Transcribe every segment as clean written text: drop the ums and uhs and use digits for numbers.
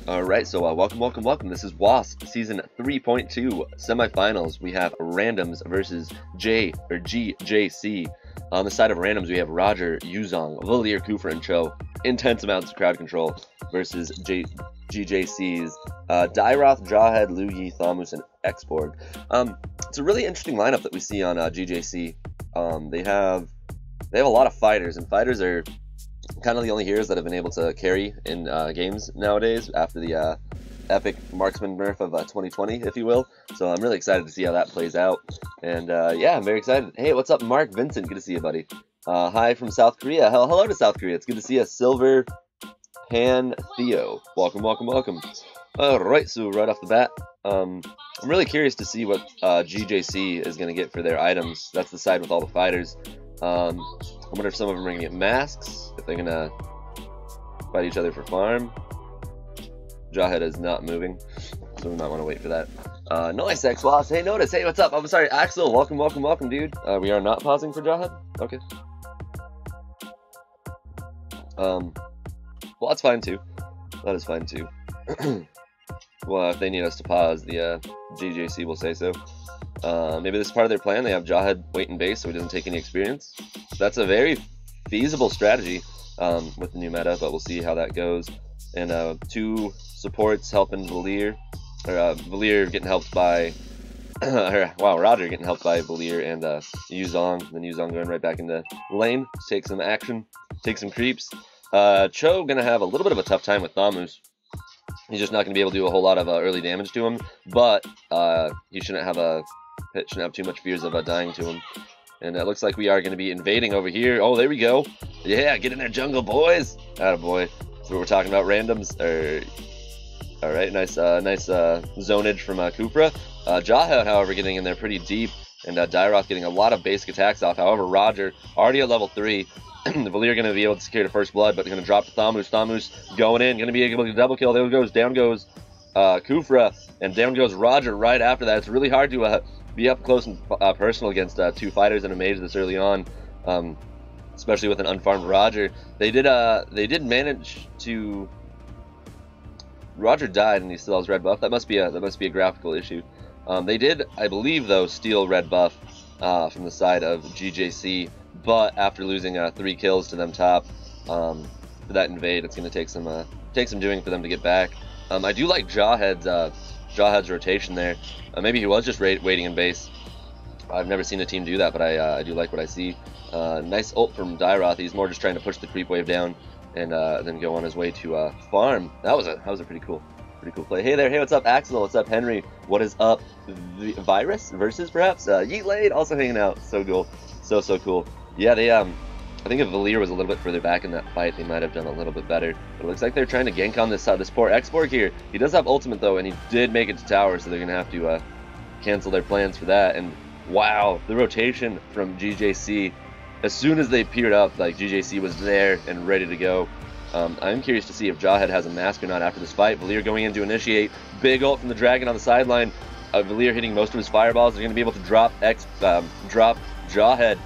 Alright, so welcome. This is Xwass Season 3.2 Semifinals. We have Randomz versus GJC. On the side of Randomz, we have Roger, Yuzong, Valier, Kufra, and Cho. Intense amounts of crowd control versus GJC's Dairoth, Jawhead, Luyi, Thamus, and Xborg. It's a really interesting lineup that we see on GJC. They have a lot of fighters, and fighters are kind of the only heroes that have been able to carry in games nowadays after the epic marksman nerf of 2020, if you will. So I'm really excited to see how that plays out. And yeah, I'm very excited. Hey, what's up, Mark Vincent? Good to see you, buddy. Hi from South Korea. Hello to South Korea. It's good to see you, Silver Pan Theo. Welcome. All right, so right off the bat, I'm really curious to see what GJC is going to get for their items. That's the side with all the fighters. I wonder if some of them are going to get masks, if they're going to fight each other for farm. Jawhead is not moving, so we might want to wait for that. Nice, Xwass. Hey, Notice. Hey, what's up? I'm sorry, Axel. Welcome, dude. We are not pausing for Jawhead? Okay. Well, that's fine, too. That is fine, too. Well, if they need us to pause, the GJC will say so. Maybe this is part of their plan. They have Jawhead wait in base so he doesn't take any experience. That's a very feasible strategy with the new meta, but we'll see how that goes. And two supports helping Valier, or Valier getting helped by, Roger getting helped by Valier and Yuzong. Then Yuzong going right back into lane to take some action, take some creeps. Cho gonna have a little bit of a tough time with Thamus. He's just not going to be able to do a whole lot of early damage to him, but he shouldn't have too much fears of dying to him. And it looks like we are going to be invading over here. Oh, there we go. Yeah, get in there, jungle boys. Attaboy. That's what we're talking about, Randomz. All right, nice zonage from Kufra. Jawhead, however, getting in there pretty deep, and Dairoth getting a lot of basic attacks off. However, Roger already at level 3. Valier going to be able to secure the first blood, but going to drop to Thamus. Thamus going in, going to be able to double kill. There goes, down goes Kufra, and down goes Roger right after that. It's really hard to be up close and personal against two fighters and a mage this early on, especially with an unfarmed Roger. They did manage to. Roger died, and he still has red buff. That must be a graphical issue. They did, I believe, though, steal red buff from the side of GJC. But after losing 3 kills to them top for that invade, it's going to take some doing for them to get back. I do like Jawhead's rotation there. Maybe he was just waiting in base. I've never seen a team do that, but I do like what I see. Nice ult from Dairoth. He's more just trying to push the creep wave down and then go on his way to farm. That was a pretty cool play. Hey there, hey, what's up, Axel? What's up, Henry? What is up, Virus versus perhaps Yeet Lade also hanging out. So cool, so cool. Yeah, they I think if Valier was a little bit further back in that fight, they might have done a little bit better. But it looks like they're trying to gank on this poor Xborg here. He does have ultimate though, and he did make it to tower, so they're gonna have to cancel their plans for that. And wow, the rotation from GJC, as soon as they peered up, like GJC was there and ready to go. I'm curious to see if Jawhead has a mask or not after this fight. Valier going in to initiate, big ult from the dragon on the sideline. Valier hitting most of his fireballs. They're gonna be able to drop Jawhead,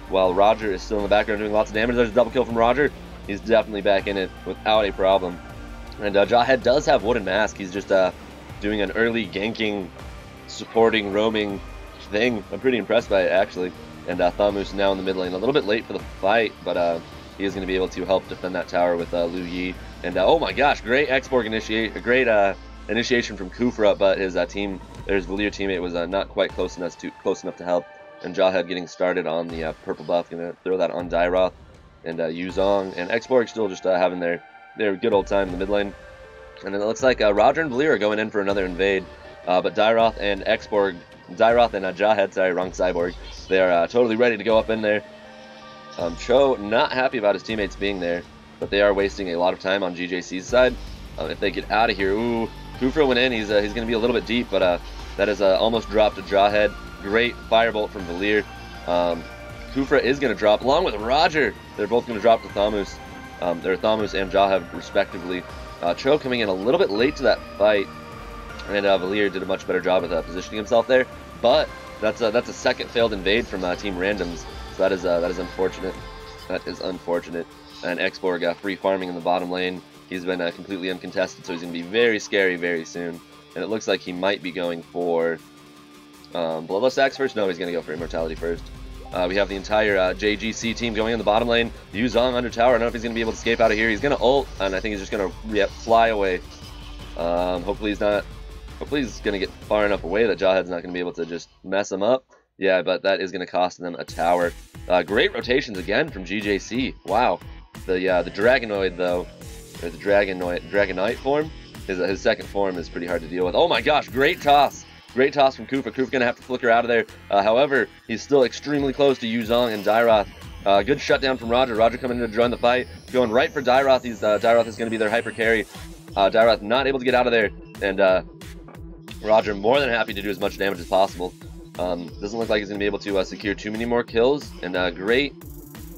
while Roger is still in the background doing lots of damage. There's a double kill from Roger. He's definitely back in it without a problem. And Jawhead does have wooden mask. He's just doing an early ganking, supporting, roaming thing. I'm pretty impressed by it, actually. And Thamus now in the mid lane. A little bit late for the fight, but he is going to be able to help defend that tower with Luyi. And oh my gosh, great Xborg initiation from Kufra, but his Valier teammate was not quite close enough to help. And Jawhead getting started on the purple buff, gonna throw that on Dairoth and Yuzong, and Xborg still just having their good old time in the mid lane. And then it looks like Roger and Valier are going in for another invade, but Dairoth and Jawhead, sorry, wrong cyborg, they are totally ready to go up in there. Cho not happy about his teammates being there, but they are wasting a lot of time on GJC's side. If they get out of here, ooh, Kufra went in. He's gonna be a little bit deep, but that is almost dropped to Jawhead. Great firebolt from Valier. Kufra is going to drop along with Roger. They're both going to drop to Thamus. They're Thamus and Jawhead respectively. Cho coming in a little bit late to that fight, and Valier did a much better job of positioning himself there. But that's a second failed invade from Team Randomz. So that is unfortunate. That is unfortunate. And Xborg free farming in the bottom lane. He's been completely uncontested, so he's going to be very scary very soon. And it looks like he might be going for Bloodlust Axe first. No, he's going to go for Immortality first. We have the entire JGC team going in the bottom lane. Yuzong under tower. I don't know if he's going to be able to escape out of here. He's going to ult, and I think he's just going to fly away. Hopefully he's not. Hopefully he's going to get far enough away that Jawhead's not going to be able to just mess him up. Yeah, but that is going to cost them a tower. Great rotations again from GJC. Wow. The Dragonoid, though, or the Dragonite form, his second form is pretty hard to deal with. Oh my gosh, great toss. Great toss from Kufa. Kufa's going to have to flicker out of there. However, he's still extremely close to Yuzong and Dairoth. Good shutdown from Roger. Roger coming in to join the fight. Going right for Dairoth. Dairoth is going to be their hyper carry. Dairoth not able to get out of there. And Roger more than happy to do as much damage as possible. Doesn't look like he's going to be able to secure too many more kills. And great.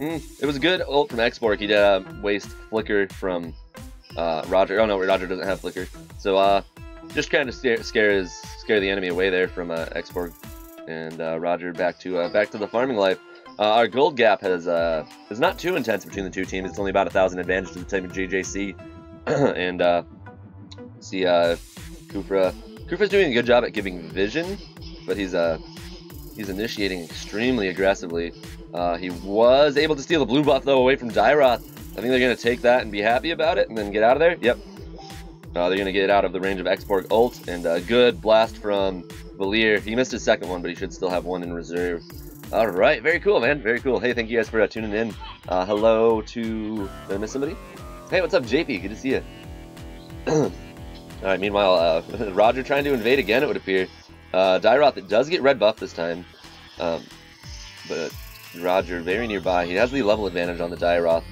It was a good ult from Xborg. He did waste flicker from Roger. Oh no, Roger doesn't have flicker. So just kind of scare the enemy away there from Xborg. And Roger back to the farming life. Our gold gap is not too intense between the two teams. It's only about 1,000 advantage to the team of GJC. And see Kufa's doing a good job at giving vision, but he's initiating extremely aggressively. He was able to steal the blue buff though away from Dairoth. I think they're gonna take that and be happy about it and then get out of there. Yep. They're gonna get out of the range of Xborg ult, and a good blast from Valier. He missed his second one, but he should still have one in reserve. All right, very cool, man. Very cool. Hey, thank you guys for tuning in. Hello to... Did I miss somebody? Hey, what's up, JP? Good to see you. All right, meanwhile, Roger trying to invade again, it would appear. Dairoth does get red buff this time, but Roger very nearby. He has the level advantage on the Dairoth.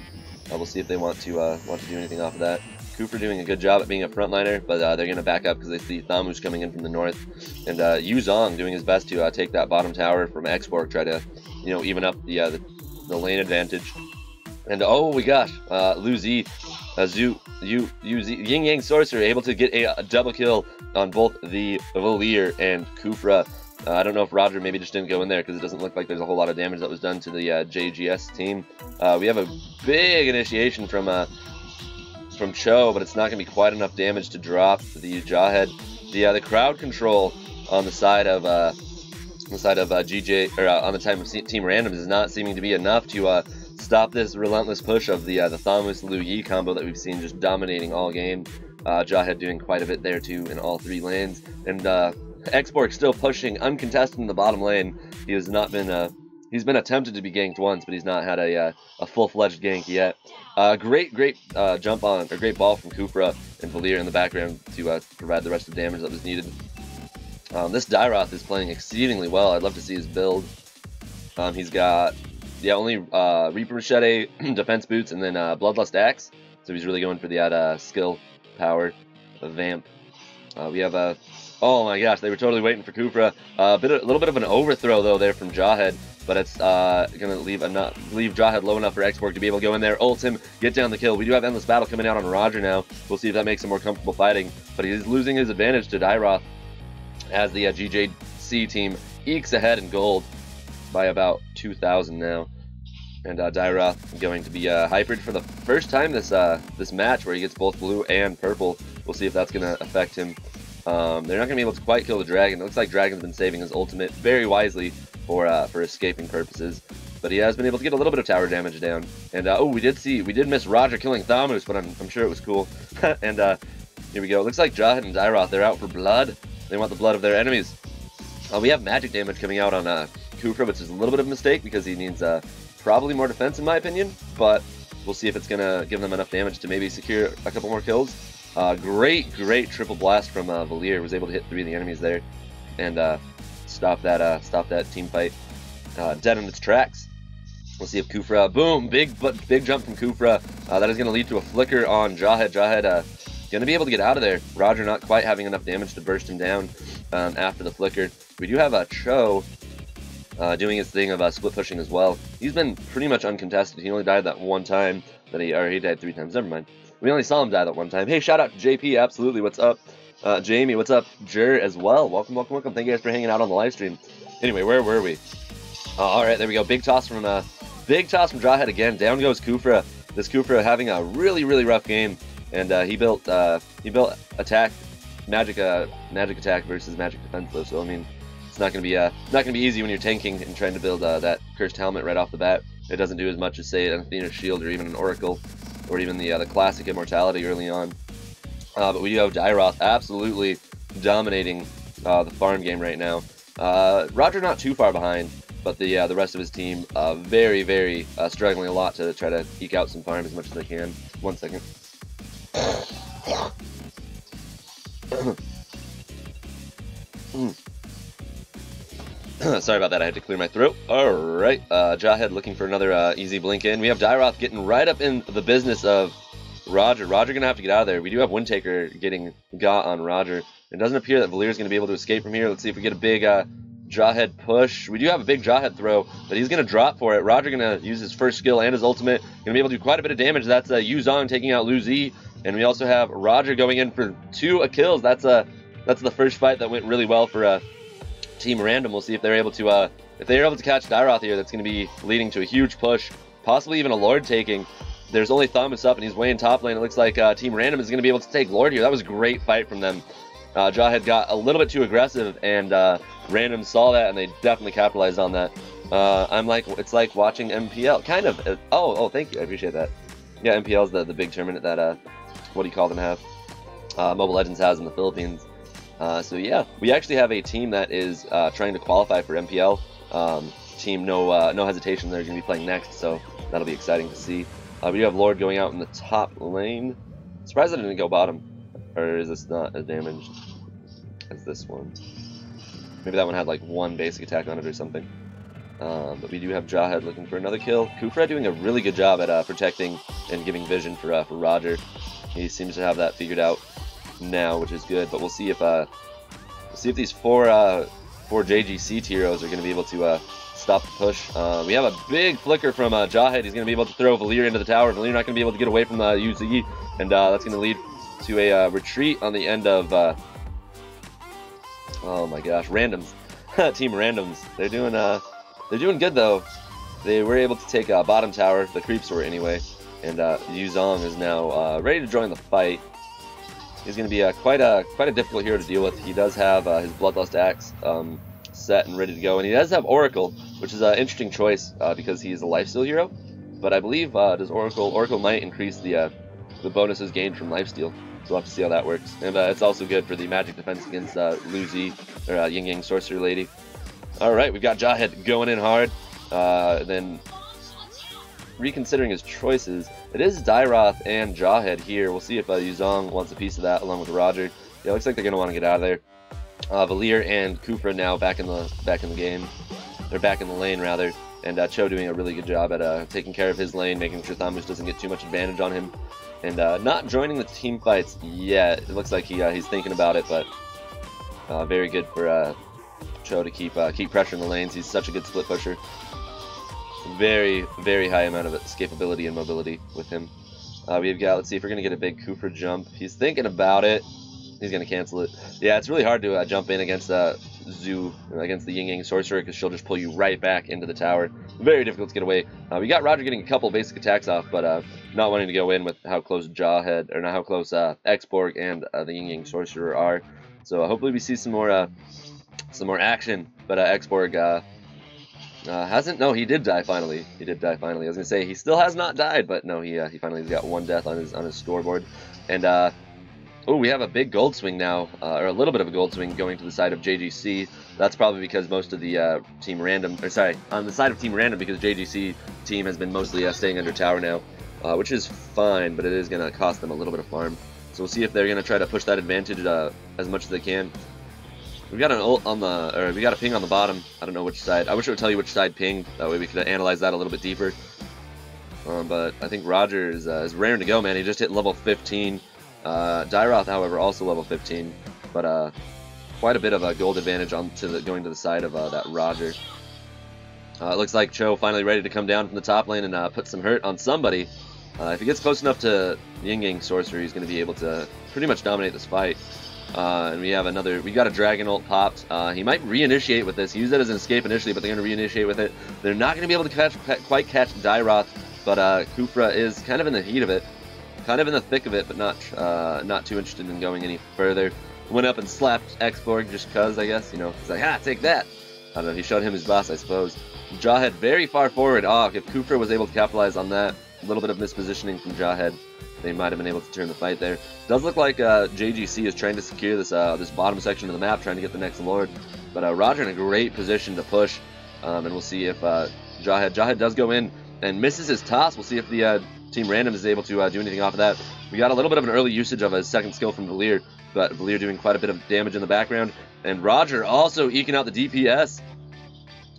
We'll see if they want to do anything off of that. Cooper doing a good job at being a frontliner, but they're going to back up because they see Thamus coming in from the north. And Yuzong doing his best to take that bottom tower from Xborg, try to, even up the lane advantage. And oh my gosh, Luzi, Yin Yang Sorcerer able to get a double kill on both the Valier and Kufra. I don't know if Roger maybe just didn't go in there because it doesn't look like there's a whole lot of damage that was done to the JGS team. We have a big initiation from Cho, but it's not going to be quite enough damage to drop the Jawhead. The crowd control on the side of GJ, or on the time of Team Randomz is not seeming to be enough to stop this relentless push of the Thamus Liu Yi combo that we've seen just dominating all game. Jawhead doing quite a bit there too in all three lanes, and Xborg still pushing uncontested in the bottom lane. He has not been he's been attempted to be ganked once, but he's not had a full-fledged gank yet. Great jump on, or great ball from Kufra and Valier in the background to provide the rest of the damage that was needed. This Dairoth is playing exceedingly well. I'd love to see his build. He's got only Reaper Machete, Defense Boots, and then Bloodlust Axe. So he's really going for the skill power of Vamp. We have oh my gosh, they were totally waiting for Kufra. A little bit of an overthrow though there from Jawhead, but it's gonna leave Jawhead low enough for Xborg to be able to go in there, ult him, get down the kill. We do have Endless Battle coming out on Roger now. We'll see if that makes him more comfortable fighting, but he's losing his advantage to Dairoth as the GJC team ekes ahead in gold by about 2,000 now. And Dairoth going to be hypered for the first time this match, where he gets both blue and purple. We'll see if that's going to affect him. They're not going to be able to quite kill the dragon. It looks like Dragon's been saving his ultimate very wisely for escaping purposes. But he has been able to get a little bit of tower damage down. And oh, we did miss Roger killing Thamus, but I'm sure it was cool. And here we go. It looks like Jawhead and Dairoth, they're out for blood. They want the blood of their enemies. We have magic damage coming out on Kufra, which is a little bit of a mistake because he needs probably more defense in my opinion, but we'll see if it's going to give them enough damage to maybe secure a couple more kills. Great triple blast from Valier. Was able to hit 3 of the enemies there and stop that team fight dead in its tracks. We'll see if Kufra, boom, big jump from Kufra. That is going to lead to a flicker on Jawhead. Jawhead going to be able to get out of there. Roger not quite having enough damage to burst him down after the flicker. We do have Cho doing his thing of split pushing as well. He's been pretty much uncontested. He only died that one time that he died 3 times. Never mind. We only saw him die that one time. Hey, shout out to JP. Absolutely. What's up? Jamie, what's up? Jer as well. Welcome. Thank you guys for hanging out on the live stream. Anyway, where were we? All right, there we go. Big toss from Jawhead again. Down goes Kufra. This Kufra having a really rough game. and he built attack, magic attack versus magic defense though. So I mean, it's not gonna be easy when you're tanking and trying to build that cursed helmet right off the bat. It doesn't do as much as say an Athena's shield or even an Oracle, or even the classic immortality early on. But we do have Dairoth absolutely dominating the farm game right now. Roger not too far behind, but the rest of his team very struggling a lot to try to eke out some farm as much as they can. 1 second. Sorry about that, I had to clear my throat. Alright, Jawhead looking for another easy blink in. We have Dairoth getting right up in the business of Roger. Roger gonna have to get out of there. We do have Windtaker getting got on Roger. It doesn't appear that Valier's gonna be able to escape from here. Let's see if we get a big Jawhead push. We do have a big Jawhead throw, but he's gonna drop for it. Roger gonna use his first skill and his ultimate. Gonna be able to do quite a bit of damage. That's Yuzong taking out Lu Zi. And we also have Roger going in for 2 kills. That's the first fight that went really well for Team Random. We'll see if they're able to catch Dairoth here. That's going to be leading to a huge push, possibly even a Lord taking. There's only Thomas up, and he's way in top lane. It looks like Team Random is going to be able to take Lord here. That was a great fight from them. Jawhead got a little bit too aggressive, and Random saw that, and they definitely capitalized on that. It's like watching MPL, kind of. Oh, thank you, I appreciate that. Yeah, MPL is the big tournament that what do you call them have? Mobile Legends has in the Philippines. So yeah, we actually have a team that is trying to qualify for MPL. Team no hesitation, they're going to be playing next, so that'll be exciting to see. We do have Lord going out in the top lane. Surprised I didn't go bottom. Or is this not as damaged as this one? Maybe that one had like 1 basic attack on it or something. But we do have Jawhead looking for another kill. Kufra doing a really good job at protecting and giving vision for Roger. He seems to have that figured out now, which is good. But we'll see if these four JGC Tyros are going to be able to stop the push. We have a big flicker from Jawhead. He's going to be able to throw Valier into the tower. Valier not going to be able to get away from UZ, and that's going to lead to a retreat on the end of oh my gosh, Randomz. Team Randomz. They're doing good though. They were able to take bottom tower. The creeps were anyway. And Yuzong is now ready to join the fight. He's going to be quite a difficult hero to deal with. He does have his Bloodlust Axe set and ready to go, and he does have Oracle, which is an interesting choice because he's a lifesteal hero. But I believe does Oracle might increase the bonuses gained from lifesteal. So we'll have to see how that works. And it's also good for the magic defense against Lu Zi, or Ying Yang Sorcerer Lady. All right, we've got Jawhead going in hard. Then reconsidering his choices, it is Dairoth and Jawhead here. We'll see if Yuzong wants a piece of that along with Roger. Yeah, looks like they're gonna want to get out of there. Valier and Kufra now back in the game. They're back in the lane rather, and Cho doing a really good job at taking care of his lane, making sure Thamus doesn't get too much advantage on him, and not joining the team fights yet. It looks like he's thinking about it, but very good for Cho to keep pressuring the lanes. He's such a good split pusher. Very high amount of escapability and mobility with him. We've got, let's see if we're going to get a big Kufra jump. He's thinking about it. He's going to cancel it. Yeah, it's really hard to jump in against Zhu, against the Ying Yang Sorcerer, because she'll just pull you right back into the tower. Very difficult to get away. We got Roger getting a couple basic attacks off, but not wanting to go in with how close Jawhead, or not how close Xborg and the Ying Yang Sorcerer are. So hopefully we see some more action, but Xborg hasn't. No, he did die finally. He did die finally. I was gonna say he still has not died, but no, he finally got 1 death on his scoreboard. And oh, we have a big gold swing now, or a little bit of a gold swing going to the side of JGC. That's probably because most of the Team Random, or sorry, on the side of Team Random, because JGC team has been mostly staying under tower now, which is fine, but it is gonna cost them a little bit of farm. So we'll see if they're gonna try to push that advantage as much as they can. We've got an ult on we got a ping on the bottom. I don't know which side. I wish it would tell you which side pinged. That way we could analyze that a little bit deeper. But I think Roger is raring to go, man. He just hit level 15. Dairoth, however, also level 15. But quite a bit of a gold advantage going to the side of that Roger. It looks like Cho finally ready to come down from the top lane and put some hurt on somebody. If he gets close enough to Ying Yang Sorcerer, he's going to be able to pretty much dominate this fight. And we got a Dragon ult popped. He might reinitiate with this. He used it as an escape initially, but they're going to reinitiate with it. They're not going to be able to quite catch Dairoth, but Kufra is kind of in the heat of it. kind of in the thick of it, but not too interested in going any further. Went up and slapped Xborg just cause, I guess, you know. He's like, ah, take that. I don't know, he showed him his boss, I suppose. Jawhead very far forward. Ah, if Kufra was able to capitalize on that, a little bit of mispositioning from Jawhead, they might have been able to turn the fight there. Does look like JGC is trying to secure this this bottom section of the map, trying to get the next Lord. But Roger in a great position to push, and we'll see if Jawhead does go in and misses his toss. We'll see if the Team Randomz is able to do anything off of that. We got a little bit of an early usage of his second skill from Valier, but Valier doing quite a bit of damage in the background, and Roger also eking out the DPS.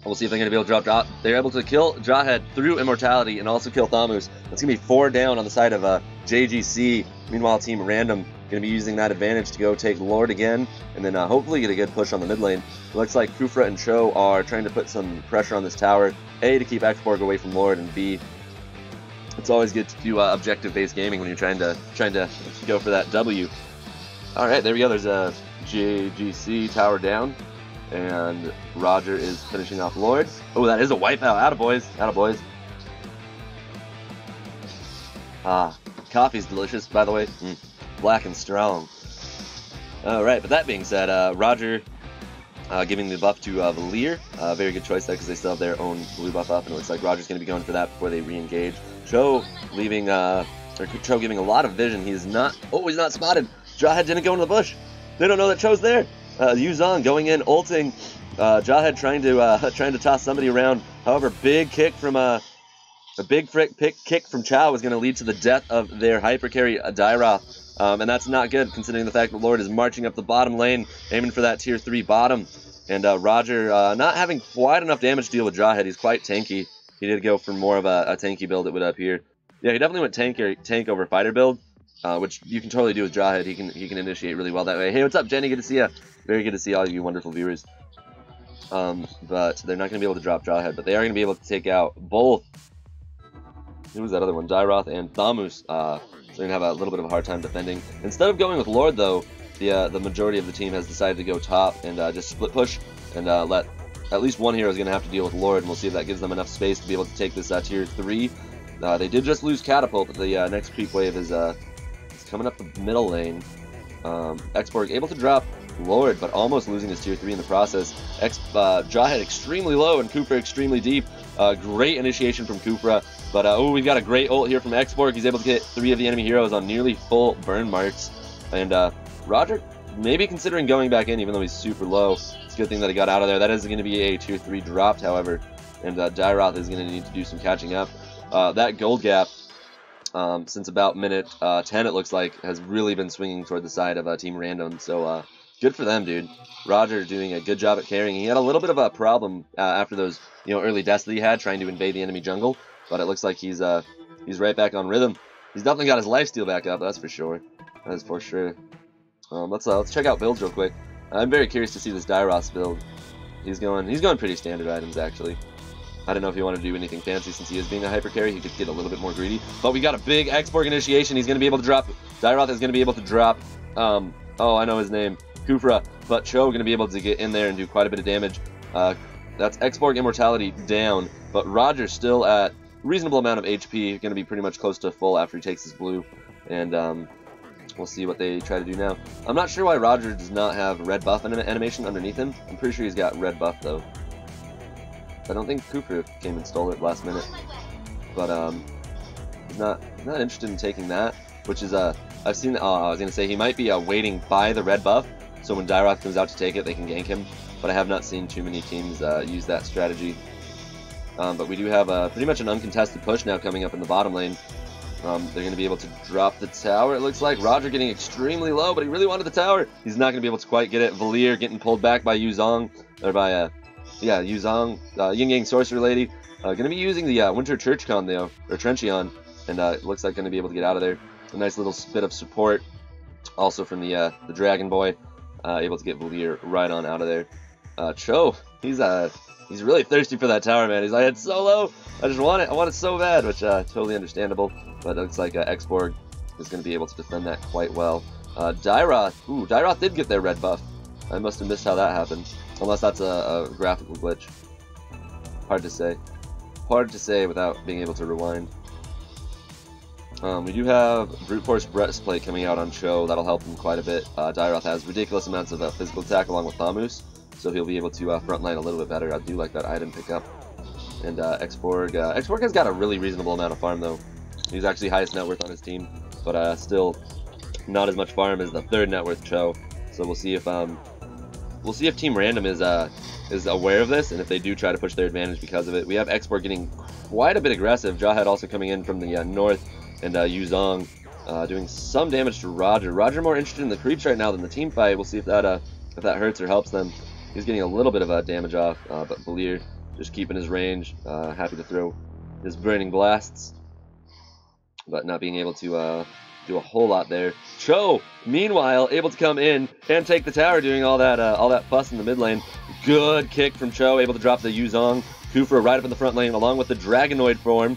We'll see if they're going to be able to drop. They're able to kill Jawhead through immortality and also kill Thamus. That's going to be 4 down on the side of JGC. Meanwhile, Team Random going to be using that advantage to go take Lord again, and then hopefully get a good push on the mid lane. It looks like Kufra and Cho are trying to put some pressure on this tower. A, to keep Xborg away from Lord, and B, it's always good to do objective-based gaming when you're trying to go for that W. All right, there we go. There's a JGC tower down, and Roger is finishing off Lord. Oh, that is a wipeout. Attaboys. Attaboys. Ah, coffee's delicious, by the way. Black and strong. All right, but that being said, Roger giving the buff to Valier. Very good choice there because they still have their own blue buff up, and it looks like Roger's going to be going for that before they re-engage. Cho leaving, Cho giving a lot of vision. He's not. Oh, he's not spotted. Jawhead didn't go into the bush. They don't know that Cho's there. Yuzong going in, ulting. Jawhead trying to toss somebody around. However, big kick from a big kick from Chow is going to lead to the death of their hyper carry Dairoth. And that's not good, considering the fact that Lord is marching up the bottom lane, aiming for that tier 3 bottom. And Roger not having quite enough damage to deal with Jawhead. He's quite tanky. He did go for more of a tanky build, it would appear. Yeah, he definitely went tank over fighter build, which you can totally do with Jawhead. He can initiate really well that way. Hey, what's up, Jenny? Good to see you. Very good to see all you wonderful viewers. But they're not going to be able to drop Jawhead, but they are going to be able to take out both. Who was that other one? Dairoth and Thamus. So they're going to have a little bit of a hard time defending. Instead of going with Lord, though, the majority of the team has decided to go top and just split push and let at least one hero is going to have to deal with Lord, and we'll see if that gives them enough space to be able to take this tier 3. They did just lose Catapult, but the next creep wave is coming up the middle lane. Xborg able to drop Lord, but almost losing his tier 3 in the process. Jawhead extremely low and Kufra extremely deep. Great initiation from Kufra, but oh, we've got a great ult here from Xborg. He's able to get 3 of the enemy heroes on nearly full burn marks, and Roger maybe considering going back in, even though he's super low. It's a good thing that he got out of there. That is going to be a tier 3 dropped, however, and Dairoth is going to need to do some catching up. That gold gap, since about minute 10, it looks like, has really been swinging toward the side of Team Random. So good for them, dude. Roger doing a good job at carrying. He had a little bit of a problem after those early deaths that he had trying to invade the enemy jungle, but it looks like he's right back on rhythm. He's definitely got his lifesteal back up. That's for sure. That is for sure. Let's check out builds real quick. I'm very curious to see this Dairoth build. He's going pretty standard items, actually. I don't know if he wanted to do anything fancy since he is being a hyper carry. He could get a little bit more greedy. But we got a big Xborg initiation. He's going to be able to drop. Dairoth is going to be able to drop. Oh, I know his name. Kufra. But Cho going to be able to get in there and do quite a bit of damage. That's Xborg immortality down. But Roger's still at reasonable amount of HP. Going to be pretty much close to full after he takes his blue. And we'll see what they try to do now. I'm not sure why Roger does not have red buff animation underneath him. I'm pretty sure he's got red buff though. I don't think Kufra came and stole it last minute, but he's not interested in taking that. Which is I've seen. I was gonna say he might be waiting by the red buff, so when Dairoth comes out to take it, they can gank him. But I have not seen too many teams use that strategy. But we do have pretty much an uncontested push now coming up in the bottom lane. They're going to be able to drop the tower, it looks like. Roger getting extremely low, but he really wanted the tower. He's not going to be able to quite get it. Valier getting pulled back by Yuzong, or by, Yuzong, Yin Yang Sorcerer Lady. Going to be using the Winter Churchcon, though, or Trenchion, and it looks like going to be able to get out of there. A nice little bit of support, also from the Dragon Boy, able to get Valier right on out of there. Cho, he's really thirsty for that tower, man. He's like, it's so low. I just want it. I want it so bad, which totally understandable. But it looks like Xborg is going to be able to defend that quite well. Dairoth. Ooh, Dairoth did get their red buff. I must have missed how that happened. Unless that's a graphical glitch. Hard to say. Hard to say without being able to rewind. We do have Brute Force Breastplate coming out on Cho. That'll help him quite a bit. Dairoth has ridiculous amounts of physical attack along with Thamus, so he'll be able to frontline a little bit better. I do like that item pickup. And Xborg has got a really reasonable amount of farm though. He's actually highest net worth on his team, but still not as much farm as the third net worth Cho. So we'll see if Team Random is aware of this, and if they do try to push their advantage because of it. We have Xborg getting quite a bit aggressive. Jawhead also coming in from the north, and Yuzong doing some damage to Roger. Roger more interested in the creeps right now than the team fight. We'll see if that hurts or helps them. He's getting a little bit of damage off, but Valir just keeping his range, happy to throw his burning blasts, but not being able to do a whole lot there. Cho, meanwhile, able to come in and take the tower, doing all that fuss in the mid lane. Good kick from Cho, able to drop the Yuzong. Kufra right up in the front lane, along with the Dragonoid form.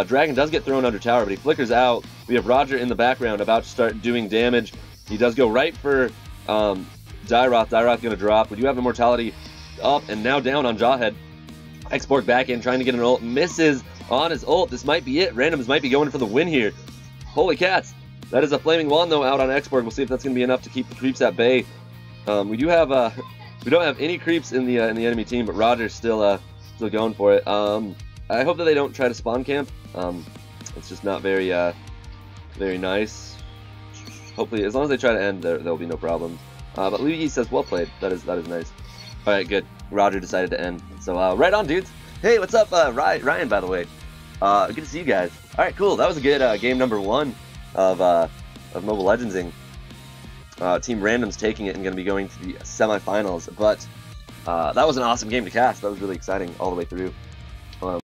Dragon does get thrown under tower, but he flickers out. We have Roger in the background, about to start doing damage. He does go right for Dairoth. Dairoth going to drop. We do have Immortality up and now down on Jawhead. Xborg back in, trying to get an ult. Misses on his ult. This might be it. Randomz might be going for the win here. Holy cats. That is a Flaming Wand, though, out on Xborg. We'll see if that's going to be enough to keep the creeps at bay. We don't have any creeps in the enemy team, but Roger's still going for it. I hope that they don't try to spawn camp. It's just not very nice. Hopefully, as long as they try to end, there'll be no problems. But Luigi says, well played. That is nice. All right, good. Roger decided to end. So right on, dudes. Hey, what's up, Ryan? By the way, good to see you guys. All right, cool. That was a good game number 1 of Mobile Legendsing. Team Random's taking it and going to be going to the semifinals. But that was an awesome game to cast. That was really exciting all the way through.